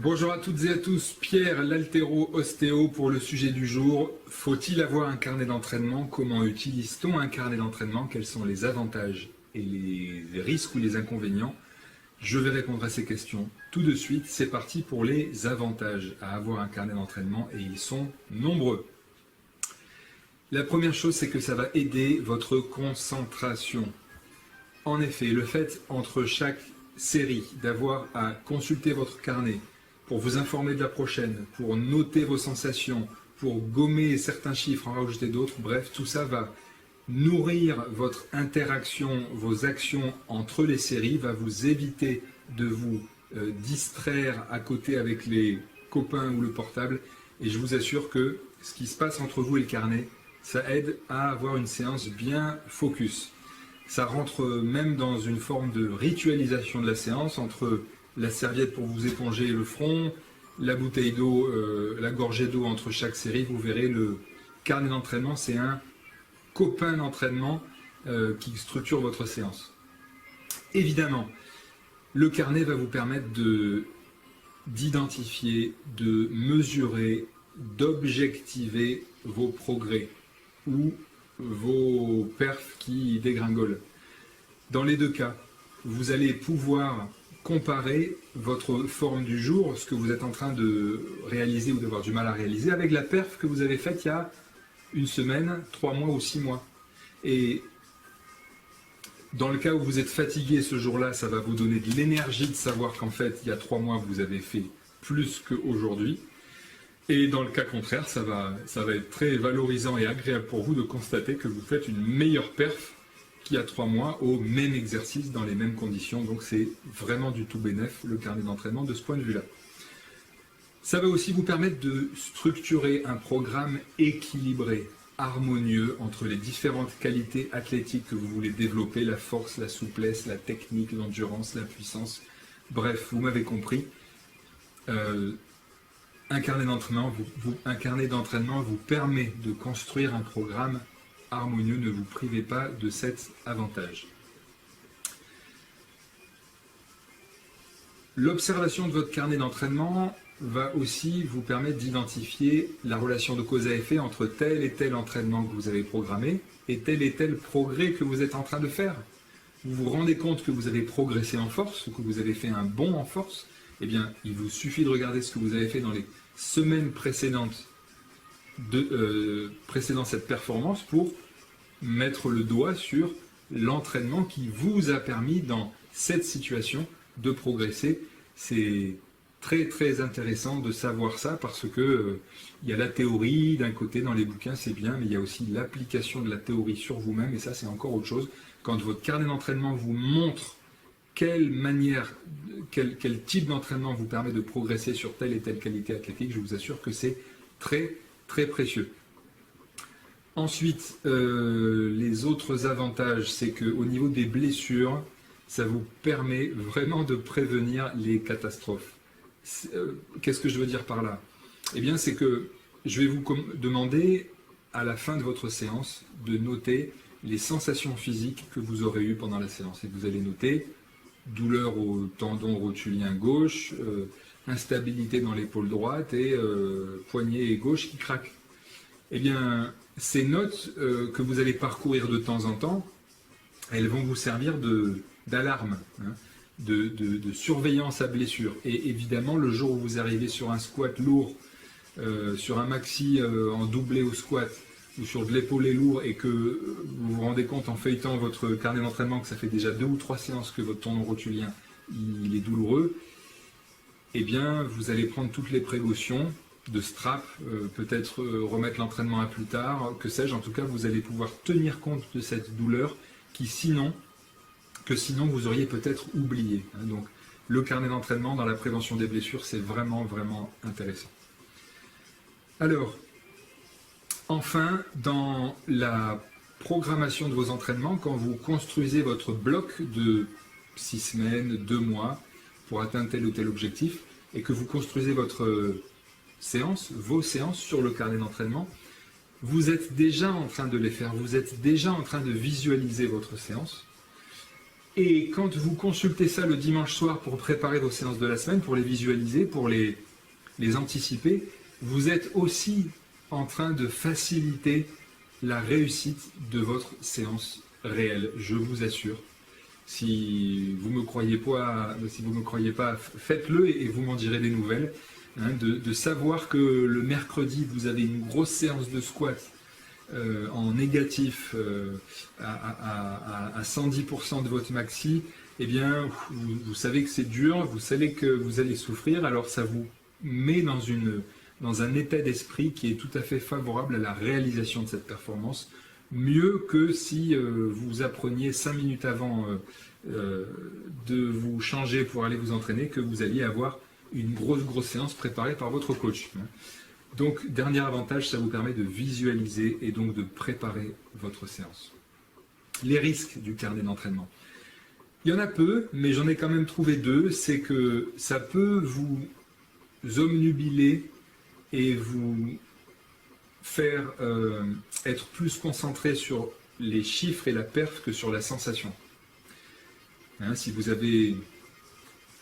Bonjour à toutes et à tous, Pierre, l'haltéro-ostéo pour le sujet du jour. Faut-il avoir un carnet d'entraînement? Comment utilise-t-on un carnet d'entraînement? Quels sont les avantages et les risques ou les inconvénients? Je vais répondre à ces questions tout de suite. C'est parti pour les avantages à avoir un carnet d'entraînement et ils sont nombreux. La première chose, c'est que ça va aider votre concentration. En effet, le fait entre chaque série d'avoir à consulter votre carnet pour vous informer de la prochaine, pour noter vos sensations, pour gommer certains chiffres, en rajouter d'autres, bref, tout ça va nourrir votre interaction, vos actions entre les séries, va vous éviter de vous distraire à côté avec les copains ou le portable. Et je vous assure que ce qui se passe entre vous et le carnet, ça aide à avoir une séance bien focus. Ça rentre même dans une forme de ritualisation de la séance entre la serviette pour vous éponger le front, la bouteille d'eau, la gorgée d'eau entre chaque série. Vous verrez, le carnet d'entraînement, c'est un copain d'entraînement qui structure votre séance. Évidemment, le carnet va vous permettre d'identifier, de mesurer, d'objectiver vos progrès ou vos perfs qui dégringolent. Dans les deux cas, vous allez pouvoir comparer votre forme du jour, ce que vous êtes en train de réaliser ou d'avoir du mal à réaliser, avec la perf que vous avez faite il y a une semaine, 3 mois ou 6 mois. Et dans le cas où vous êtes fatigué ce jour-là, ça va vous donner de l'énergie de savoir qu'en fait, il y a 3 mois, vous avez fait plus qu'aujourd'hui. Et dans le cas contraire, ça va être très valorisant et agréable pour vous de constater que vous faites une meilleure perf qu'il y a 3 mois au même exercice dans les mêmes conditions. Donc c'est vraiment du tout bénef, le carnet d'entraînement de ce point de vue-là. Ça va aussi vous permettre de structurer un programme équilibré, harmonieux entre les différentes qualités athlétiques que vous voulez développer, la force, la souplesse, la technique, l'endurance, la puissance. Bref, vous m'avez compris. Un carnet d'entraînement vous permet de construire un programme harmonieux. Ne vous privez pas de cet avantage. L'observation de votre carnet d'entraînement va aussi vous permettre d'identifier la relation de cause à effet entre tel et tel entraînement que vous avez programmé et tel progrès que vous êtes en train de faire. Vous vous rendez compte que vous avez progressé en force, que vous avez fait un bond en force. Eh bien, il vous suffit de regarder ce que vous avez fait dans les semaines précédentes précédant cette performance pour mettre le doigt sur l'entraînement qui vous a permis dans cette situation de progresser. C'est très très intéressant de savoir ça parce que il y a la théorie d'un côté dans les bouquins, c'est bien, mais il y a aussi l'application de la théorie sur vous-même et ça c'est encore autre chose. Quand votre carnet d'entraînement vous montre quelle type d'entraînement vous permet de progresser sur telle et telle qualité athlétique, je vous assure que c'est très très précieux. Ensuite, les autres avantages, c'est qu'au niveau des blessures, ça vous permet vraiment de prévenir les catastrophes. Qu'est-ce que je veux dire par là? Eh bien, c'est que je vais vous demander à la fin de votre séance de noter les sensations physiques que vous aurez eues pendant la séance. Et vous allez noter douleur au tendon rotulien gauche, instabilité dans l'épaule droite et poignet gauche qui craque. Eh bien, ces notes que vous allez parcourir de temps en temps, elles vont vous servir d'alarme, hein, de surveillance à blessure. Et évidemment, le jour où vous arrivez sur un squat lourd, sur un maxi en doublé au squat, ou sur de l'épaulé lourd et que vous vous rendez compte en feuilletant votre carnet d'entraînement que ça fait déjà 2 ou 3 séances que votre tendon rotulien il est douloureux, eh bien vous allez prendre toutes les précautions de strap, peut-être remettre l'entraînement à plus tard, que sais-je, en tout cas vous allez pouvoir tenir compte de cette douleur que sinon vous auriez peut-être oublié. Donc le carnet d'entraînement dans la prévention des blessures, c'est vraiment vraiment intéressant. Alors, enfin, dans la programmation de vos entraînements, quand vous construisez votre bloc de 6 semaines, 2 mois, pour atteindre tel ou tel objectif, et que vous construisez votre séance, vos séances sur le carnet d'entraînement, vous êtes déjà en train de les faire, vous êtes déjà en train de visualiser votre séance. Et quand vous consultez ça le dimanche soir pour préparer vos séances de la semaine, pour les visualiser, pour les anticiper, vous êtes aussi en train de faciliter la réussite de votre séance réelle, je vous assure. Si vous ne me croyez pas, faites-le et vous m'en direz des nouvelles. Hein, de savoir que le mercredi, vous avez une grosse séance de squat en négatif à 110% de votre maxi, eh bien, vous savez que c'est dur, vous savez que vous allez souffrir, alors ça vous met dans un état d'esprit qui est tout à fait favorable à la réalisation de cette performance, mieux que si vous appreniez 5 minutes avant de vous changer pour aller vous entraîner, que vous alliez avoir une grosse séance préparée par votre coach. Donc, dernier avantage, ça vous permet de visualiser et donc de préparer votre séance. Les risques du carnet d'entraînement. Il y en a peu, mais j'en ai quand même trouvé 2. C'est que ça peut vous obnubiler et vous faire être plus concentré sur les chiffres et la perf que sur la sensation. Hein, si vous avez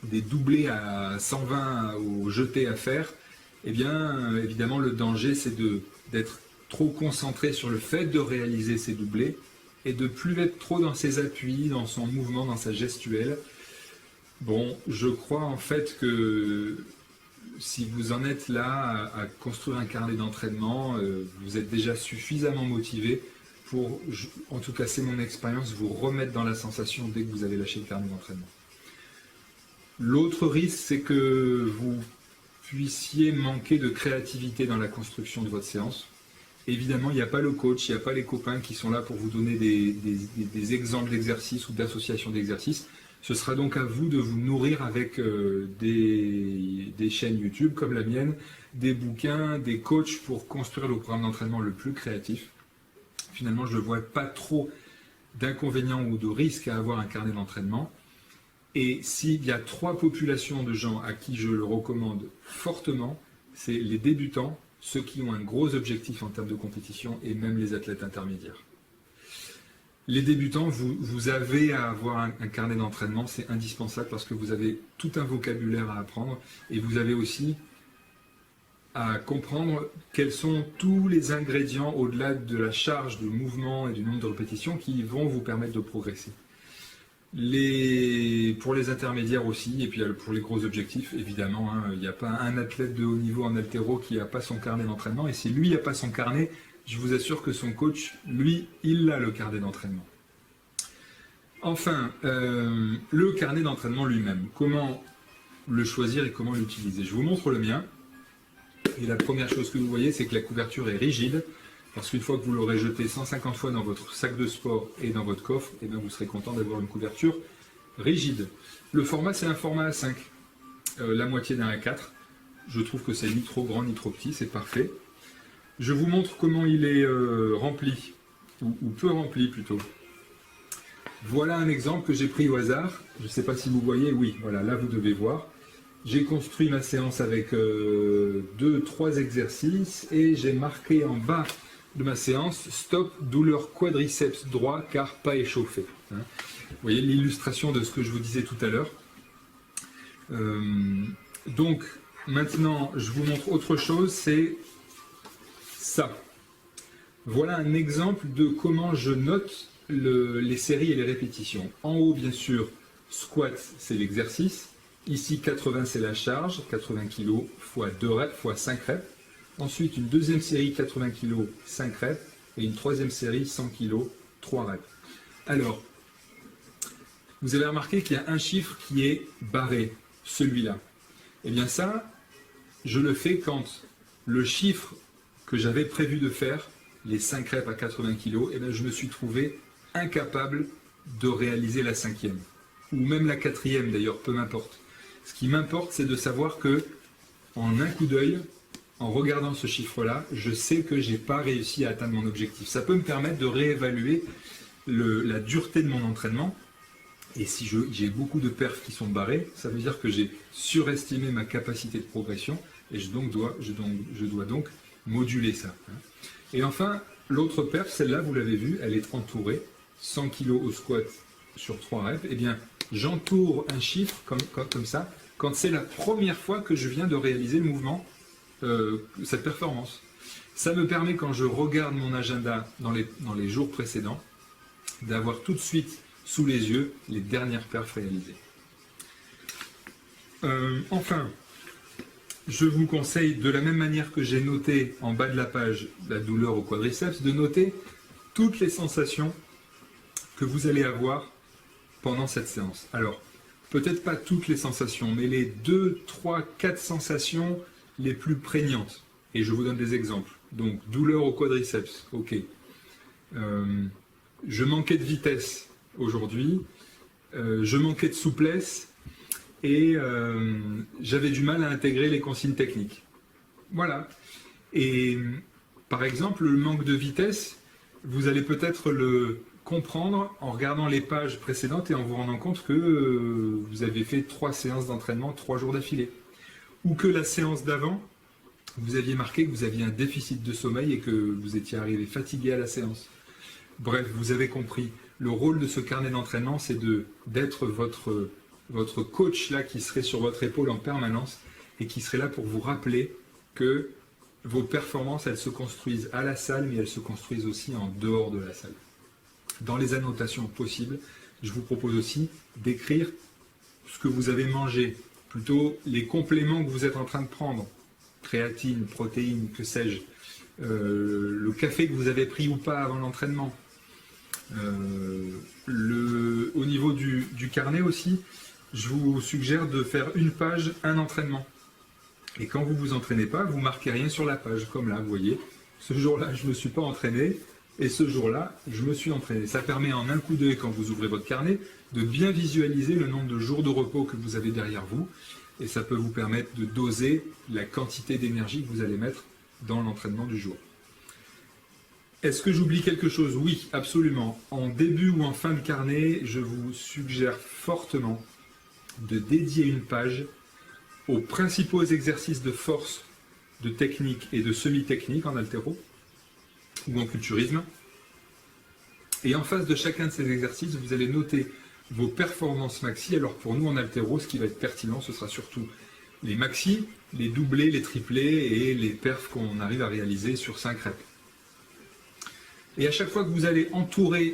des doublés à 120 au jeté à faire, eh bien, évidemment, le danger, c'est d'être trop concentré sur le fait de réaliser ces doublés et de plus être trop dans ses appuis, dans son mouvement, dans sa gestuelle. Bon, je crois en fait que si vous en êtes là à construire un carnet d'entraînement, vous êtes déjà suffisamment motivé pour, en tout cas c'est mon expérience, vous remettre dans la sensation dès que vous avez lâché le carnet d'entraînement. L'autre risque, c'est que vous puissiez manquer de créativité dans la construction de votre séance. Évidemment, il n'y a pas le coach, il n'y a pas les copains qui sont là pour vous donner des exemples d'exercices ou d'associations d'exercices. Ce sera donc à vous de vous nourrir avec des chaînes YouTube comme la mienne, des bouquins, des coachs pour construire le programme d'entraînement le plus créatif. Finalement, je ne vois pas trop d'inconvénients ou de risques à avoir un carnet d'entraînement. Et s'il y a 3 populations de gens à qui je le recommande fortement, c'est les débutants, ceux qui ont un gros objectif en termes de compétition et même les athlètes intermédiaires. Les débutants, vous avez à avoir un carnet d'entraînement, c'est indispensable parce que vous avez tout un vocabulaire à apprendre et vous avez aussi à comprendre quels sont tous les ingrédients au-delà de la charge de mouvement et du nombre de répétitions qui vont vous permettre de progresser. Pour les intermédiaires aussi, et puis pour les gros objectifs, évidemment, hein, il n'y a pas un athlète de haut niveau en haltéro qui n'a pas son carnet d'entraînement, et si lui n'a pas son carnet, je vous assure que son coach, lui, il a le carnet d'entraînement. Enfin, le carnet d'entraînement lui-même, comment le choisir et comment l'utiliser. Je vous montre le mien, et la première chose que vous voyez, c'est que la couverture est rigide, parce qu'une fois que vous l'aurez jeté 150 fois dans votre sac de sport et dans votre coffre, eh bien vous serez content d'avoir une couverture rigide. Le format, c'est un format A5, la moitié d'un A4. Je trouve que c'est ni trop grand ni trop petit, c'est parfait. Je vous montre comment il est rempli, ou peu rempli plutôt. Voilà un exemple que j'ai pris au hasard. Je ne sais pas si vous voyez, oui, voilà, là vous devez voir. J'ai construit ma séance avec 2-3 exercices et j'ai marqué en bas de ma séance, stop, douleur quadriceps droit car pas échauffé. Hein. Vous voyez l'illustration de ce que je vous disais tout à l'heure. Donc maintenant, je vous montre autre chose, c'est ça. Voilà un exemple de comment je note les séries et les répétitions. En haut, bien sûr, squat, c'est l'exercice. Ici, 80, c'est la charge, 80 kg fois 2 reps, fois 5 reps. Ensuite, une deuxième série 80 kg, 5 reps, et une troisième série 100 kg, 3 reps. Alors, vous avez remarqué qu'il y a un chiffre qui est barré, celui-là. Eh bien ça, je le fais quand le chiffre que j'avais prévu de faire, les 5 reps à 80 kg, eh bien je me suis trouvé incapable de réaliser la 5e. Ou même la 4e d'ailleurs, peu m'importe. Ce qui m'importe, c'est de savoir que, en un coup d'œil, en regardant ce chiffre-là, je sais que je n'ai pas réussi à atteindre mon objectif. Ça peut me permettre de réévaluer la dureté de mon entraînement. Et si j'ai beaucoup de perfs qui sont barrés, ça veut dire que j'ai surestimé ma capacité de progression et je dois donc moduler ça. Et enfin, l'autre perf, celle-là, vous l'avez vu, elle est entourée, 100 kg au squat sur 3 reps, eh bien, j'entoure un chiffre comme ça, quand c'est la première fois que je viens de réaliser le mouvement, cette performance. Ça me permet, quand je regarde mon agenda dans les jours précédents, d'avoir tout de suite sous les yeux les dernières perfs réalisées. Enfin, je vous conseille, de la même manière que j'ai noté en bas de la page la douleur au quadriceps, de noter toutes les sensations que vous allez avoir pendant cette séance. Alors, peut-être pas toutes les sensations, mais les 2, 3, 4 sensations les plus prégnantes. Et je vous donne des exemples. Donc, douleur au quadriceps, ok. Je manquais de vitesse aujourd'hui, je manquais de souplesse, et j'avais du mal à intégrer les consignes techniques. Voilà. Et par exemple, le manque de vitesse, vous allez peut-être le comprendre en regardant les pages précédentes et en vous rendant compte que vous avez fait 3 séances d'entraînement 3 jours d'affilée. Ou que la séance d'avant, vous aviez marqué que vous aviez un déficit de sommeil et que vous étiez arrivé fatigué à la séance. Bref, vous avez compris. Le rôle de ce carnet d'entraînement, c'est d'être votre coach là qui serait sur votre épaule en permanence et qui serait là pour vous rappeler que vos performances, elles se construisent à la salle, mais elles se construisent aussi en dehors de la salle. Dans les annotations possibles, je vous propose aussi d'écrire ce que vous avez mangé, plutôt les compléments que vous êtes en train de prendre, créatine, protéines, que sais-je, le café que vous avez pris ou pas avant l'entraînement. Au niveau du carnet aussi, je vous suggère de faire une page, un entraînement. Et quand vous ne vous entraînez pas, vous ne marquez rien sur la page, comme là, vous voyez. Ce jour-là, je ne me suis pas entraîné, et ce jour-là, je me suis entraîné. Ça permet en un coup d'œil, quand vous ouvrez votre carnet, de bien visualiser le nombre de jours de repos que vous avez derrière vous, et ça peut vous permettre de doser la quantité d'énergie que vous allez mettre dans l'entraînement du jour. Est-ce que j'oublie quelque chose? Oui, absolument. En début ou en fin de carnet, je vous suggère fortement de dédier une page aux principaux exercices de force, de technique et de semi-technique en haltéro ou en culturisme. Et en face de chacun de ces exercices, vous allez noter vos performances maxi. Alors pour nous en haltéro, ce qui va être pertinent, ce sera surtout les maxi, les doublés, les triplés et les perfs qu'on arrive à réaliser sur 5 reps. Et à chaque fois que vous allez entourer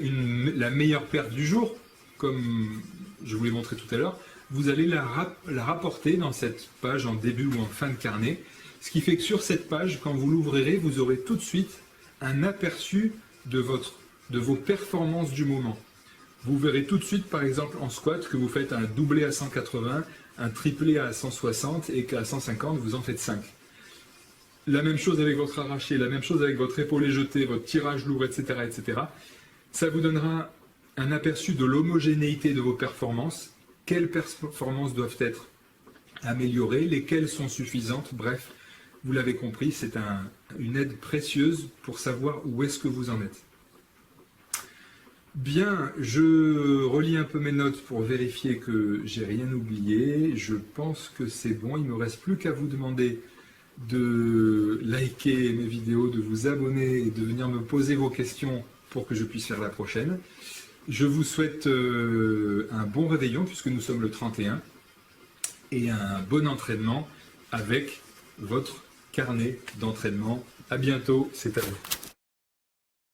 la meilleure perf du jour, comme je vous l'ai montré tout à l'heure, vous allez la rapporter dans cette page en début ou en fin de carnet. Ce qui fait que sur cette page, quand vous l'ouvrirez, vous aurez tout de suite un aperçu de vos performances du moment. Vous verrez tout de suite, par exemple, en squat, que vous faites un doublé à 180, un triplé à 160 et qu'à 150, vous en faites 5. La même chose avec votre arraché, la même chose avec votre épaulé jeté, votre tirage lourd, etc., etc. Ça vous donnera un aperçu de l'homogénéité de vos performances. Quelles performances doivent être améliorées, lesquelles sont suffisantes. Bref, vous l'avez compris, c'est une aide précieuse pour savoir où est-ce que vous en êtes. Bien, je relis un peu mes notes pour vérifier que j'ai rien oublié. Je pense que c'est bon. Il ne me reste plus qu'à vous demander de liker mes vidéos, de vous abonner et de venir me poser vos questions pour que je puisse faire la prochaine. Je vous souhaite un bon réveillon puisque nous sommes le 31 et un bon entraînement avec votre carnet d'entraînement. À bientôt, c'est à vous.